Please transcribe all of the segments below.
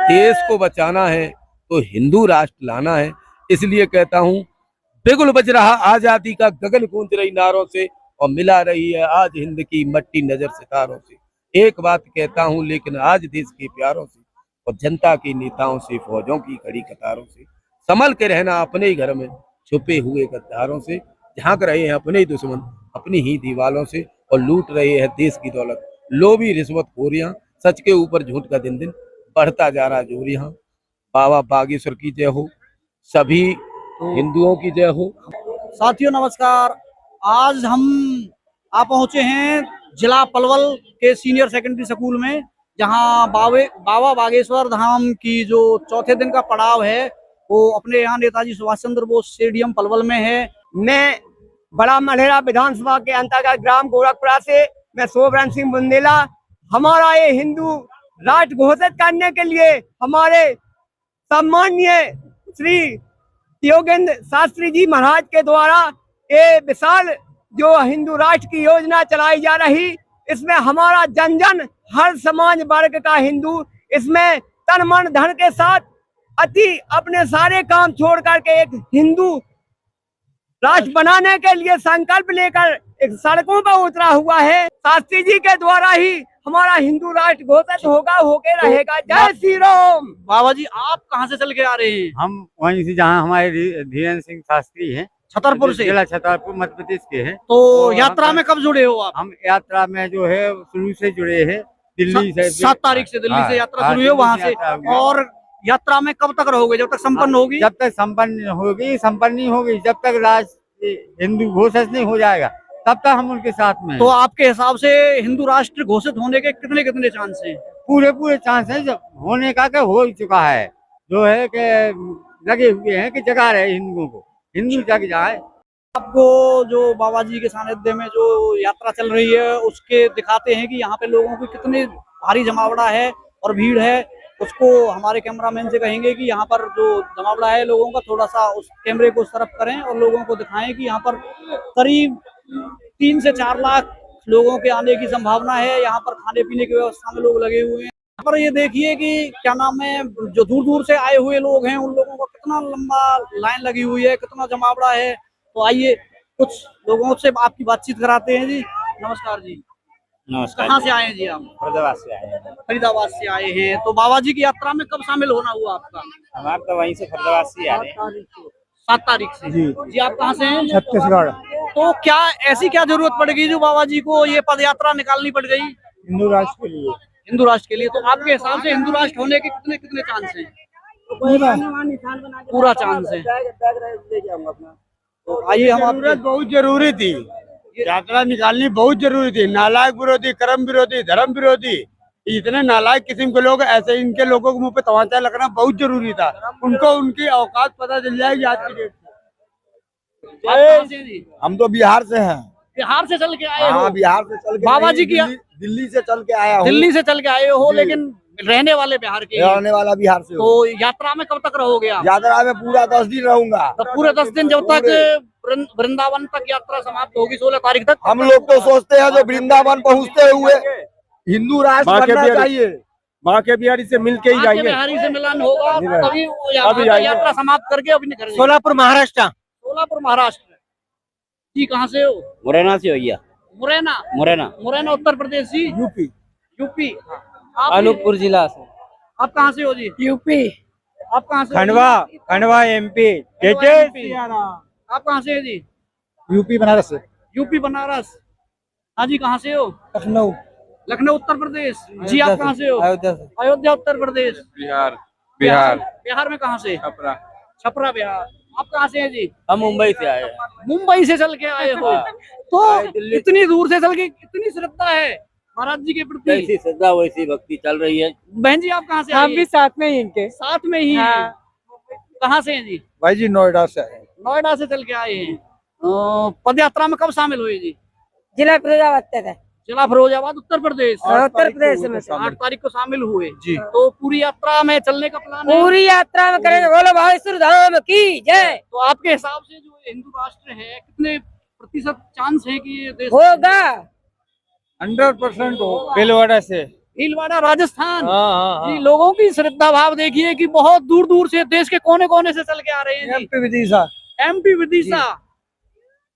देश को बचाना है तो हिंदू राष्ट्र लाना है। इसलिए कहता हूँ, बिगुल बज रहा आजादी का, गगन गूंज रही नारों से, और मिला रही है आज हिंद की मट्टी नजर सितारों से। एक बात कहता हूँ लेकिन आज देश के प्यारों से और जनता के नेताओं से, फौजों की खड़ी कतारों से, संभल के रहना अपने ही घर में छुपे हुए गद्दारों से। झांक रहे हैं अपने ही दुश्मन अपनी ही दीवालों से, और लूट रहे हैं देश की दौलत लोभी रिश्वत खोरियां। सच के ऊपर झूठ का दिन दिन बढ़ता जा रहा जोर यहाँ। बाबा बागेश्वर की जय हो, सभी हिंदुओं की जय हो। साथियों नमस्कार। आज हम पहुंचे हैं जिला पलवल के सीनियर सेकेंडरी स्कूल में, जहां बाबा बागेश्वर धाम की जो चौथे दिन का पड़ाव है वो अपने यहाँ नेताजी सुभाष चंद्र बोस स्टेडियम पलवल में है। मैं बड़ा मल्हेरा विधानसभा के अंतर्गत ग्राम गोरखपुरा से मैं शोभरन सिंह बुंदेला। हमारा ये हिंदू राष्ट्र घोषित करने के लिए हमारे सम्माननीय श्री योगेंद्र शास्त्री जी महाराज के द्वारा ये विशाल जो हिंदू राष्ट्र की योजना चलाई जा रही, इसमें हमारा जन जन हर समाज वर्ग का हिंदू इसमें तन मन धन के साथ अपने सारे काम छोड़ करके एक हिंदू राष्ट्र बनाने के लिए संकल्प लेकर एक सड़कों पर उतरा हुआ है। शास्त्री जी के द्वारा ही हमारा हिंदू राष्ट्र घोषित होगा, होके रहेगा। जय श्री राम। बाबा जी आप कहाँ से चल के आ रहे हैं? हम वहीं से जहाँ हमारे धीरेन्द्र सिंह शास्त्री हैं, छतरपुर से। जिला छतरपुर मध्य प्रदेश के हैं। तो यात्रा में कब जुड़े हो आप? हम यात्रा में जो है शुरू से जुड़े हैं, दिल्ली से 7 तारीख से दिल्ली से यात्रा शुरू हुई है वहाँ से। और यात्रा में कब तक रहोगे? जब तक संपन्न होगी? जब तक संपन्न होगी, संपन्न नहीं होगी, जब तक राष्ट्र हिंदू घोषित नहीं हो जाएगा तब तक हम उनके साथ में। तो आपके हिसाब से हिंदू राष्ट्र घोषित होने के कितने कितने चांस हैं? पूरे चांस है जब होने का हो ही चुका है। जो है कि लगे हुए हैं कि जगा रहे हिंदुओं को, हिंदू जग जाए। आपको जो बाबा जी के सानिध्य में जो यात्रा चल रही है उसके दिखाते हैं कि यहाँ पे लोगों की कितनी भारी जमावड़ा है और भीड़ है। उसको हमारे कैमरामैन से कहेंगे कि यहाँ पर जो जमावड़ा है लोगों का, थोड़ा सा उस कैमरे को उस तरफ करें और लोगों को दिखाएं कि यहाँ पर करीब 3 से 4 लाख लोगों के आने की संभावना है। यहाँ पर खाने पीने की व्यवस्था में लोग लगे हुए हैं। यहाँ पर ये देखिए कि क्या नाम है, जो दूर दूर से आए हुए लोग हैं उन लोगों को कितना लंबा लाइन लगी हुई है, कितना जमावड़ा है। तो आइए कुछ लोगों से आपकी बातचीत कराते हैं। जी नमस्कार जी। नमस्कार। कहाँ से आए हैं जी आप? फरीदाबाद से आए हैं। फरीदाबाद से आए हैं। तो बाबा जी की यात्रा में कब शामिल होना हुआ आपका? हम तो वहीं से फरीदाबाद से आ रहे हैं। 7 तारीख से। जी आप कहाँ से हैं? छत्तीसगढ़। तो क्या ऐसी क्या जरूरत पड़ गई जो बाबा जी को ये पद यात्रा निकालनी पड़ गई? हिंदू राष्ट्र के लिए। हिंदू राष्ट्र के लिए। तो आपके हिसाब से हिंदू राष्ट्र होने के कितने कितने चांस हैं? पूरा चांस है। तो आइए हम जरूरत बहुत जरूरी थी, यात्रा निकालनी बहुत जरूरी थी। नालायक विरोधी, कर्म विरोधी, धर्म विरोधी, इतने नालायक किस्म के लोग, ऐसे इनके लोगों के मुंह पे तमाचा लगना बहुत जरूरी था। उनको उनकी औकात पता चल जाएगी आज की डेट में। हम तो बिहार से हैं। बिहार से चल के आए हो? बिहार से चल के। बाबा जी की दिल्ली से चल के आया हूँ। दिल्ली से चल के आए हो, लेकिन रहने वाले बिहार के? रहने वाला बिहार से। तो यात्रा में कब तक रहोगे आप? यात्रा में पूरा 10 दिन रहूंगा। तो पूरे 10 दिन, जब तक वृंदावन तक यात्रा समाप्त होगी 16 तारीख तक। हम लोग तो सोचते हैं जो वृंदावन पहुँचते हुए हिंदू राष्ट्र बनना चाहिए, माँ के बिहारी से मिल के ही जाएंगे। बिहारी से मिलन होगा तभी वो यात्रा समाप्त करके अभी निकलेंगे। सोलापुर महाराष्ट्र। सोलापुर महाराष्ट्र। जी कहाँ से हो? मुरैना से हो गया। मुरैना? मुरैना उत्तर प्रदेश। जी यूपी। अनूपपुर जिला से। आप कहाँ से हो जी? यूपी। आप कहाँ से? खंडवा MP। आप कहाँ से है जी? यूपी बनारस से। यूपी बनारस। हाँ जी कहाँ से हो? लखनऊ उत्तर प्रदेश। जी आप कहाँ से हो? अयोध्या उत्तर प्रदेश। बिहार में कहाँ से? छपरा बिहार। आप कहाँ से हैं जी? हम मुंबई से आए हैं। मुंबई से चल के आए हो? तो इतनी दूर से चल के कितनी श्रद्धा है महाराज जी के प्रति? जैसी श्रद्धा वैसी भक्ति चल रही है। बहन जी आप कहाँ से? हम भी साथ में ही इनके। साथ में ही। कहाँ से हैं जी? भाई जी नोएडा से आए। नोएडा से चल के आए हैं। पद यात्रा में कब शामिल हुए जी? जिला फिरोजाबाद। जिला फिरोजाबाद उत्तर प्रदेश। उत्तर प्रदेश में 8 तारीख को शामिल हुए जी। तो पूरी यात्रा में चलने का प्लान है? पूरी यात्रा में करेंगे। बोलो बागेश्वर धाम की जय। तो आपके हिसाब से जो हिंदू राष्ट्र है कितने प्रतिशत चांस है कि ये देश होगा? 100% हो। भीलवाड़ा से। भीलवाड़ा राजस्थान। हाँ जी, लोगों की श्रद्धा भाव देखिए कि बहुत दूर दूर से देश के कोने कोने से चल के आ रहे हैं जी। विदिशा एमपी विदिशा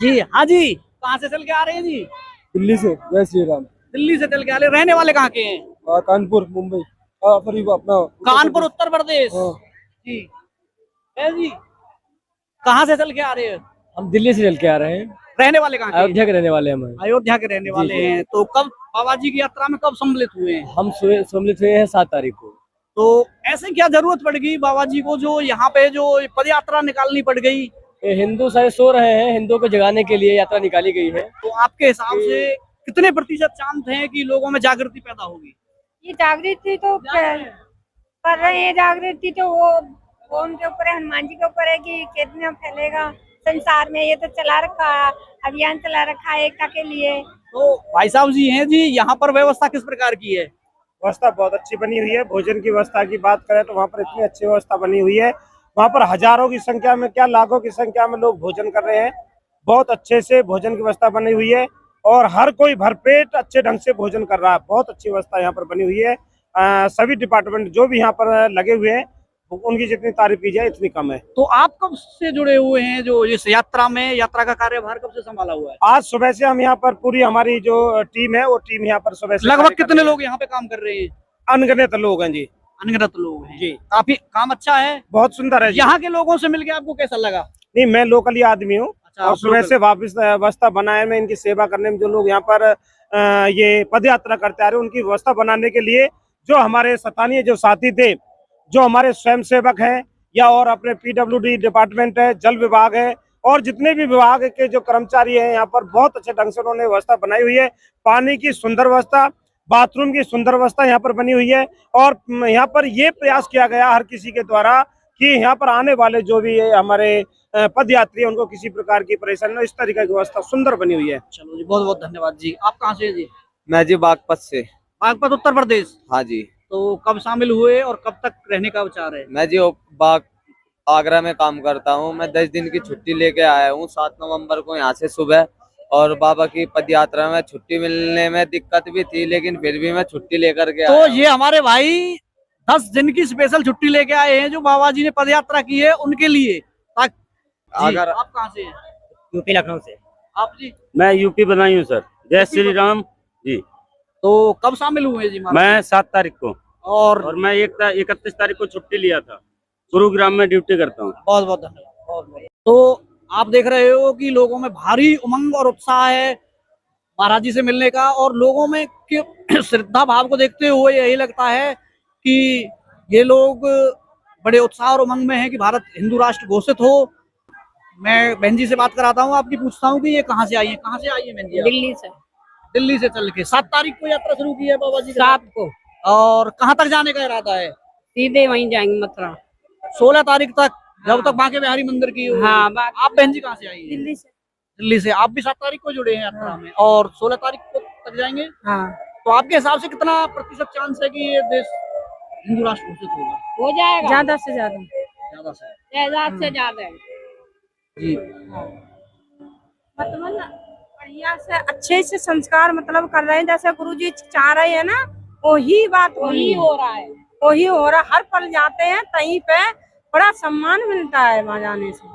जी। हाँ जी, कहाँ से चल के आ रहे हैं जी? दिल्ली से, जय श्री राम। दिल्ली से चल के आ रहे हैं। रहने वाले कहाँ के हैं? कानपुर, मुंबई, अपना कानपुर उत्तर प्रदेश हाँ। जी। है जी, कहाँ से चल के आ रहे हैं? हम दिल्ली से चल के आ रहे हैं, रहने वाले कहाँ के हैं? अयोध्या के रहने वाले हैं हम। अयोध्या के रहने वाले हैं। तो कब बाबा जी की यात्रा में कब सम्मिलित हुए हैं? हम सम्मिलित हुए हैं 7 तारीख को। तो ऐसे क्या जरूरत पड़ गई बाबा जी को जो यहाँ पे जो पद यात्रा निकालनी पड़ गई? ये हिंदू सारे सो रहे हैं, हिंदुओं को जगाने के लिए यात्रा निकाली गई है। तो आपके हिसाब से कितने प्रतिशत चांस हैं कि लोगों में जागृति पैदा होगी? ये जागृति तो कर रहे हैं। जागृति तो वो उनके ऊपर है, हनुमान जी के ऊपर है कि कितना फैलेगा संसार में। ये तो चला रखा है, अभियान चला रखा है एकता के लिए। तो भाई साहब जी हैं जी, यहाँ पर व्यवस्था किस प्रकार की है? व्यवस्था बहुत अच्छी बनी हुई है। भोजन की व्यवस्था की बात करें तो वहाँ पर इतनी अच्छी व्यवस्था बनी हुई है। वहाँ पर हजारों की संख्या में, क्या लाखों की संख्या में लोग भोजन कर रहे हैं। बहुत अच्छे से भोजन की व्यवस्था बनी हुई है और हर कोई भरपेट अच्छे ढंग से भोजन कर रहा है। बहुत अच्छी व्यवस्था यहाँ पर बनी हुई है। सभी डिपार्टमेंट जो भी यहाँ पर लगे हुए हैं उनकी जितनी तारीफ की जाए इतनी कम है। तो आप कब से जुड़े हुए हैं जो इस यात्रा में? यात्रा का कार्यभार कब से संभाला हुआ है? आज सुबह से हम यहाँ पर, पूरी हमारी जो टीम है वो टीम यहाँ पर सुबह से। लगभग कितने लोग यहाँ पे काम कर रहे हैं? अनगिनत लोग हैं जी। अनगिनत लोग हैं जी। काफी काम अच्छा है, बहुत सुंदर है जी। यहाँ के लोगों से मिलके आपको कैसा लगा? नहीं, मैं लोकली आदमी हूँ अच्छा, और आप सुबह लोकल। से वापस व्यवस्था बनाए में, इनकी सेवा करने में जो लोग यहाँ पर ये पद यात्रा करते आ रहे हैं उनकी व्यवस्था बनाने के लिए जो हमारे स्थानीय जो साथी थे, जो हमारे स्वयंसेवक हैं या और अपने पीडब्ल्यूडी डिपार्टमेंट है, जल विभाग है और जितने भी विभाग के जो कर्मचारी हैं यहाँ पर बहुत अच्छे ढंग से उन्होंने व्यवस्था बनाई हुई है। पानी की सुंदर व्यवस्था, बाथरूम की सुंदर व्यवस्था यहाँ पर बनी हुई है और यहाँ पर ये प्रयास किया गया हर किसी के द्वारा कि यहाँ पर आने वाले जो भी हमारे पद यात्री उनको किसी प्रकार की परेशानी न, इस तरीके की व्यवस्था सुंदर बनी हुई है। चलो जी, बहुत बहुत धन्यवाद जी। आप कहाँ से हैं जी? मैं जी बागपत से। बागपत उत्तर प्रदेश। हाँ जी। तो कब शामिल हुए और कब तक रहने का विचार है? मैं जी बाग आगरा में काम करता हूँ। मैं 10 दिन की छुट्टी लेके आया हूँ 7 नवंबर को यहाँ से सुबह। और बाबा की पद यात्रा में छुट्टी मिलने में दिक्कत भी थी, लेकिन फिर भी मैं छुट्टी लेकर के तो आया ये हमारे भाई 10 दिन की स्पेशल छुट्टी लेके आए हैं जो बाबा जी ने पद यात्रा की है उनके लिए। अगर आप कहाँ से हैं? यूपी लखनऊ से। आप जी? मैं यूपी बनाई हूँ सर। जय श्री राम जी। तो कब शामिल हुए जी? मैं 7 तारीख को और मैं 31 तारीख को छुट्टी लिया था। गुरुग्राम में ड्यूटी करता हूँ। बहुत बहुत धन्यवाद, बहुत बहुत। तो आप देख रहे हो कि लोगों में भारी उमंग और उत्साह है महाराज जी से मिलने का, और लोगों में श्रद्धा भाव को देखते हुए यही लगता है कि ये लोग बड़े उत्साह और उमंग में हैं कि भारत हिंदू राष्ट्र घोषित हो। मैं बहन जी से बात कराता हूँ, आपकी पूछता हूँ कि ये कहाँ से आई है? कहाँ से आई है बहन जी? दिल्ली से। दिल्ली से चल के 7 तारीख को यात्रा शुरू की है बाबा जी? 7 को। और कहाँ तक जाने का इरादा है? सीधे वहीं जाएंगे मथुरा। 16 तारीख तक, जब तक बांके बिहारी मंदिर की हो। हाँ, आप बहन जी कहाँ से आई है? दिल्ली से। दिल्ली से। आप भी 7 तारीख को जुड़े हैं यात्रा में और 16 तारीख को तक जाएंगे। हाँ, तो आपके हिसाब से कितना प्रतिशत चांस है कि ये देश हिंदू राष्ट्र घोषित होगा? हो जाएगा ज्यादा से ज्यादा। ज्यादा से ज्यादा जी। मतलब बढ़िया से अच्छे से संस्कार मतलब कर रहे हैं, जैसे गुरुजी चाह रहे हैं ना, वही बात वही हो रहा है। वही हो रहा है। हर पल जाते हैं कहीं पे बड़ा सम्मान मिलता है वहाँ जाने से।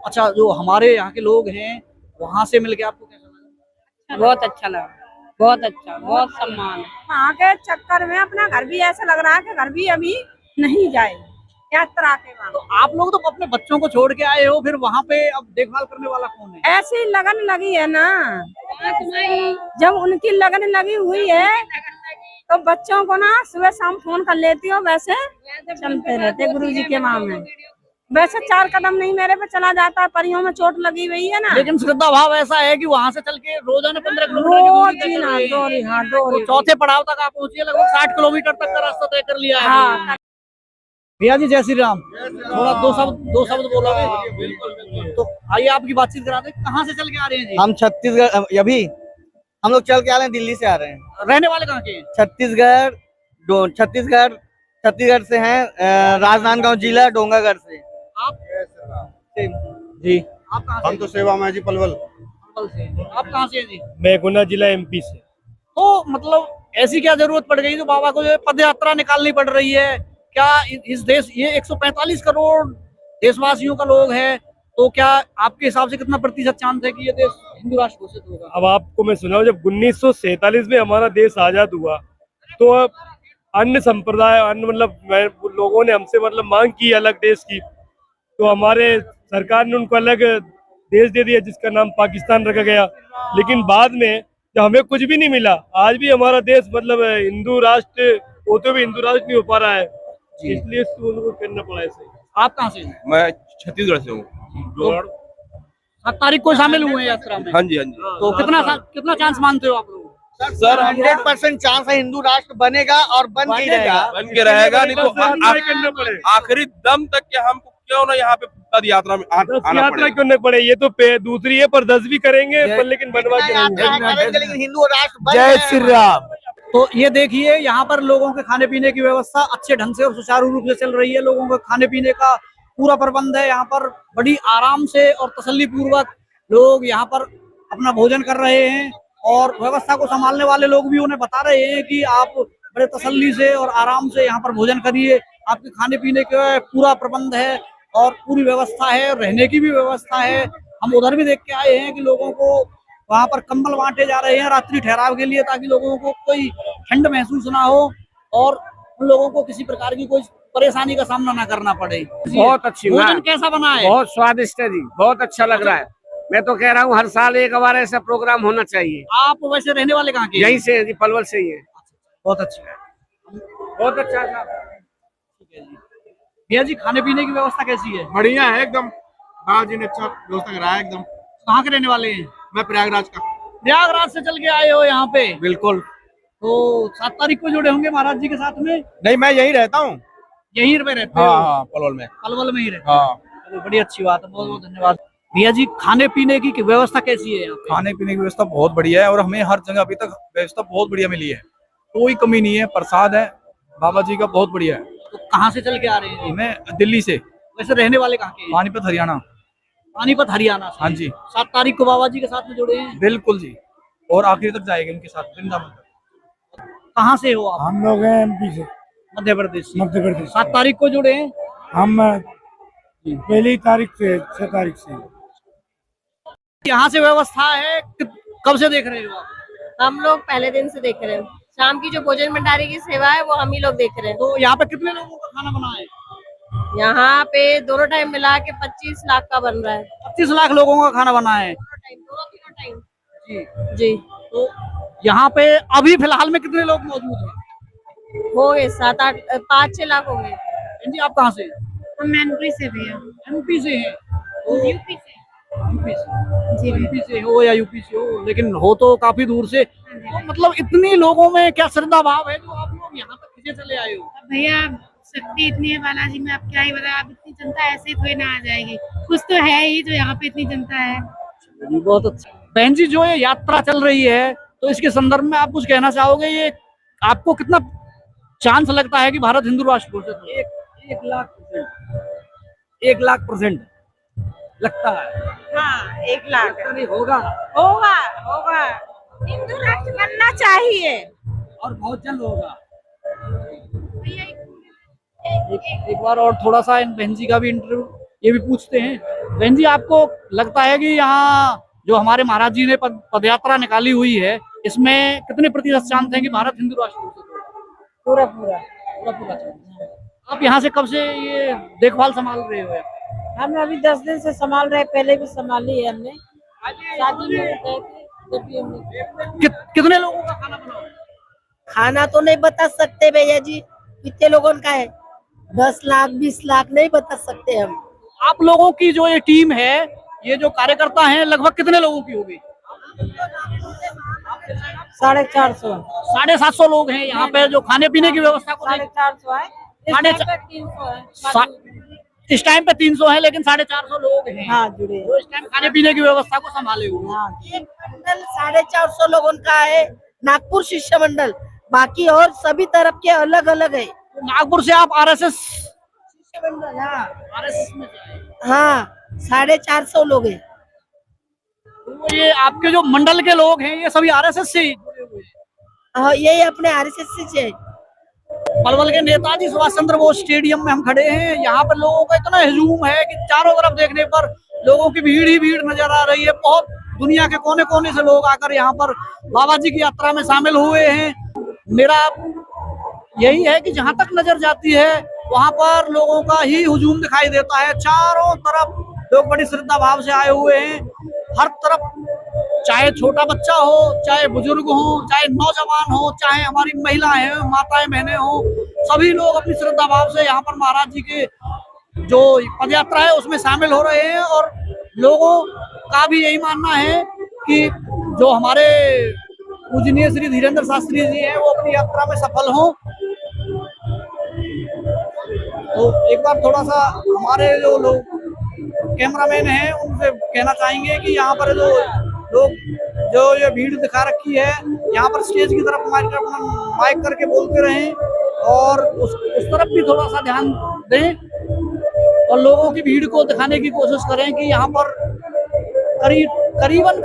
अच्छा, जो हमारे यहाँ के लोग हैं वहाँ से मिलके आपको कैसा लगा? बहुत अच्छा लगा, बहुत अच्छा, बहुत सम्मान। वहाँ के चक्कर में अपना घर भी ऐसा लग रहा है कि घर भी अभी नहीं जाए यात्रा के बाद। तो आप लोग तो अपने बच्चों को छोड़ के आए हो, फिर वहाँ पे अब देखभाल करने वाला कौन है? ऐसे ही लगन लगी है ना, जब उनकी लगन लगी हुई है तो बच्चों को ना सुबह शाम फोन कर लेती हूँ। वैसे चलते रहते गुरुजी के नाम में। वैसे 4 कदम नहीं मेरे पे चला जाता, परियों में चोट लगी हुई है ना। लेकिन श्रद्धा भाव ऐसा है कि वहाँ से चल के रोजाना 15 रोज किलोमीटर ही ना दौड़ी। चौथे पड़ाव तक आप पहुँचिए, लगभग 60 किलोमीटर तक का रास्ता तय कर लिया है। हाँ। भैया जी जय श्री राम। थोड़ा दो शब्द बोलोगे तो आइए आपकी बातचीत करा दे। कहाँ से चल के आ रहे हैं जी? हम छत्तीसगढ़, अभी हम लोग चल के आ रहे हैं, दिल्ली से आ रहे हैं। रहने वाले कहाँ के हैं? छत्तीसगढ़ से हैं, राजनांदगांव जिला, डोंगागढ़ से। आप जी। आप कहाँ से? हम तो सेवा में जी पलवल। पलवल से। आप कहाँ से हैं जी? मैं गुना जिला MP से। तो मतलब ऐसी क्या जरूरत पड़ गई जो बाबा को जो पद यात्रा निकालनी पड़ रही है? क्या इस देश ये 145 करोड़ देशवासियों का लोग है, तो क्या आपके हिसाब से कितना प्रतिशत चांस है कि ये देश हिंदू राष्ट्र घोषित होगा? अब आपको मैं सुनाऊं, जब 1947 में हमारा देश आजाद हुआ तो अन्य संप्रदाय अन्य लोगों ने हमसे मांग की अलग देश की, तो हमारे सरकार ने उनको अलग देश दे दिया जिसका नाम पाकिस्तान रखा गया। लेकिन बाद में जब हमें कुछ भी नहीं मिला, आज भी हमारा देश हिंदू राष्ट्र होते हुए हिंदू राष्ट्र नहीं हो पा रहा है, इसलिए इसको उनको करना पड़ा ऐसे। आप कहाँ से हैं? मैं छत्तीसगढ़ से हूँ। 7 तारीख को शामिल हुए हैं यात्रा में। हाँ जी, हाँ जी। तो कितना चांस मानते हो आप लोग? सर 100% चांस है हिंदू राष्ट्र बनेगा और बन के रहेगा, नहीं तो आखिरी दम तक के हमको क्यों ना यहाँ पे पद यात्रा में यात्रा क्यों नहीं पड़े, ये तो दूसरी है पर 10 भी करेंगे पर लेकिन बनवा के लेकिन हिंदू राष्ट्र जय श्री राम। तो ये देखिए यहाँ पर लोगों के खाने पीने की व्यवस्था अच्छे ढंग से और सुचारू रूप से चल रही है। लोगों के खाने पीने का पूरा प्रबंध है। यहाँ पर बड़ी आराम से और तसल्ली पूर्वक लोग यहाँ पर अपना भोजन कर रहे हैं और व्यवस्था को संभालने वाले लोग भी उन्हें बता रहे हैं कि आप बड़े तसल्ली से और आराम से यहाँ पर भोजन करिए। आपके खाने पीने का पूरा प्रबंध है और पूरी व्यवस्था है, रहने की भी व्यवस्था है। हम उधर भी देख के आए हैं कि लोगों को वहाँ पर कंबल बांटे जा रहे हैं रात्रि ठहराव के लिए, ताकि लोगों को कोई ठंड महसूस ना हो और उन लोगों को किसी प्रकार की कोई परेशानी का सामना ना करना पड़े। बहुत अच्छी भोजन कैसा बना है? बहुत स्वादिष्ट है जी, बहुत अच्छा लग रहा है। मैं तो कह रहा हूँ हर साल एक बार ऐसा प्रोग्राम होना चाहिए। आप वैसे रहने वाले कहाँ के? यहीं से है जी, पलवल से ही है। बहुत अच्छा है, बहुत अच्छा साहब। ठीक है जी। भैया जी, खाने पीने की व्यवस्था कैसी है? बढ़िया है एकदम, बाबा जी ने अच्छा व्यवस्था कराया एकदम। कहाँ के रहने वाले हैं? मैं प्रयागराज का। प्रयागराज से चल के आए हो यहाँ पे? बिल्कुल। तो 7 तारीख को जुड़े होंगे महाराज जी के साथ में? नहीं, मैं यही रहता हूँ। यहीं पे रहते हो? हाँ, पलवल में। पलवल में ही रहते हाँ। हो? बड़ी अच्छी बात है, बहुत बहुत धन्यवाद। भैया जी, खाने पीने की व्यवस्था कैसी है यहाँ पे? खाने पीने की व्यवस्था बहुत बढ़िया है और हमें हर जगह अभी तक व्यवस्था बहुत बढ़िया मिली है, कोई कमी नहीं है। प्रसाद है बाबा जी का, बहुत बढ़िया है। तो कहाँ से चल के आ रहे हैं? मैं दिल्ली से। वैसे रहने वाले कहाँ के? पानीपत हरियाणा। पानीपत हरियाणा से? हाँ जी। 7 तारीख को बाबा जी के साथ में जुड़े हैं? बिल्कुल जी, और आखिरी तक जाएंगे उनके साथ वृंदावन तक। कहाँ से हो आप? हम लोग हैं एमपी से। मध्य प्रदेश से? मध्य प्रदेश। 7 तारीख को जुड़े हैं? हम पहली तारीख से 6 तारीख से। यहाँ से व्यवस्था है, कब से देख रहे हो आप? हम लोग पहले दिन से देख रहे हैं। शाम की जो भोजन भंडारे की सेवा है वो हम ही लोग देख रहे हैं। तो यहाँ पे कितने लोगों का खाना बना है? यहाँ पे दोनों टाइम मिला के 25 लाख का बन रहा है। 25 लाख लोगों का खाना बना है? दोनों टाइम जी जी। तो यहाँ पे अभी फिलहाल में कितने लोग मौजूद हैं? हो गए 7-8 5-6 लाख हो गए। जी, आप कहाँ से? हम एमपी से भैया। एमपी से हैं? यूपी से। यूपी से? जी एमपी से हो या यूपी से हो, लेकिन हो तो काफी दूर से। तो मतलब इतने लोगों में क्या श्रद्धा भाव है जो आप लोग यहाँ तक खींचे चले आए हो? भैया शक्ति इतनी है बालाजी में, आप क्या ही बताया। अब इतनी जनता ऐसे ही थोड़ी ना आ जाएगी, कुछ तो है ही जो यहाँ पे इतनी जनता है। बहुत अच्छा। बहन जी, जो ये यात्रा चल रही है तो इसके संदर्भ में आप कुछ कहना चाहोगे? ये आपको कितना चांस लगता है कि भारत हिंदू राष्ट्र घोषित हो? 1 लाख% लगता है। हाँ, 1 लाख नहीं होगा? होगा होगा। हिंदू राष्ट्र बनना चाहिए और बहुत जल्द होगा। एक बार और थोड़ा सा इन बहन जी का भी इंटरव्यू ये भी पूछते हैं। बहन जी, आपको लगता है कि यहाँ जो हमारे महाराज जी ने पदयात्रा निकाली हुई है, इसमें कितने प्रतिशत चांस है कि भारत हिंदू राष्ट्र घोषित हो? पूरा पूरा चांस। आप यहाँ से कब से ये देखभाल संभाल रहे हो? हम अभी 10 दिन से संभाल रहे, पहले भी संभाली है हमने। शादी में गए थे जब भी हमने। कितने लोगों का खाना बनाओ? खाना तो नहीं बता सकते भैया जी, कितने लोगों का है। 10 लाख 20 लाख नहीं बता सकते हम। आप लोगों की जो ये टीम है, ये जो कार्यकर्ता हैं, लगभग कितने लोगों की होगी? 450 750 लोग हैं यहाँ पे जो खाने पीने की व्यवस्था को 450 है। 350 है। इस टाइम पे 300 है, लेकिन 450 लोग हैं। हाँ, जुड़े जो इस टाइम खाने पीने की व्यवस्था को संभाले हुए। हाँ, एक मंडल 450 लोगों का है, नागपुर शिष्य मंडल। बाकी और सभी तरफ के अलग अलग है। नागपुर से आप आरएसएस शिष्य मंडल? हाँ, आरएसएस में हाँ, 450 लोग हैं। तो ये आपके जो मंडल के लोग हैं, ये सभी आरएसएस से ही जुड़े हुए हैं? यही अपने आरएसएस से। पलवल के नेताजी सुभाष चंद्र बोस स्टेडियम में हम खड़े हैं। यहाँ पर लोगों का इतना हुजूम है कि चारों तरफ देखने पर लोगों की भीड़ ही भीड़ नजर आ रही है। बहुत दुनिया के कोने कोने से लोग आकर यहाँ पर बाबा जी की यात्रा में शामिल हुए हैं। मेरा यही है कि जहाँ तक नजर जाती है वहाँ पर लोगों का ही हुजूम दिखाई देता है। चारों तरफ लोग बड़ी श्रद्धा भाव से आए हुए हैं। हर तरफ, चाहे छोटा बच्चा हो, चाहे बुजुर्ग हो, चाहे नौजवान हो, चाहे हमारी महिलाएं हो, माताएं बहनें हो, सभी लोग अपनी श्रद्धा भाव से यहाँ पर महाराज जी के जो पदयात्रा है उसमें शामिल हो रहे हैं। और लोगों का भी यही मानना है कि जो हमारे पूजनीय श्री धीरेन्द्र शास्त्री जी हैं वो अपनी यात्रा में सफल हों। तो एक बार थोड़ा सा हमारे जो लोग कैमरामैन हैं उनसे कहना चाहेंगे कि यहाँ पर जो लोग जो ये भीड़ दिखा रखी है यहाँ पर स्टेज की तरफ माइक करके बोलते रहें और उस तरफ भी थोड़ा सा ध्यान दें और लोगों की भीड़ को दिखाने की कोशिश करें कि यहाँ पर करीबन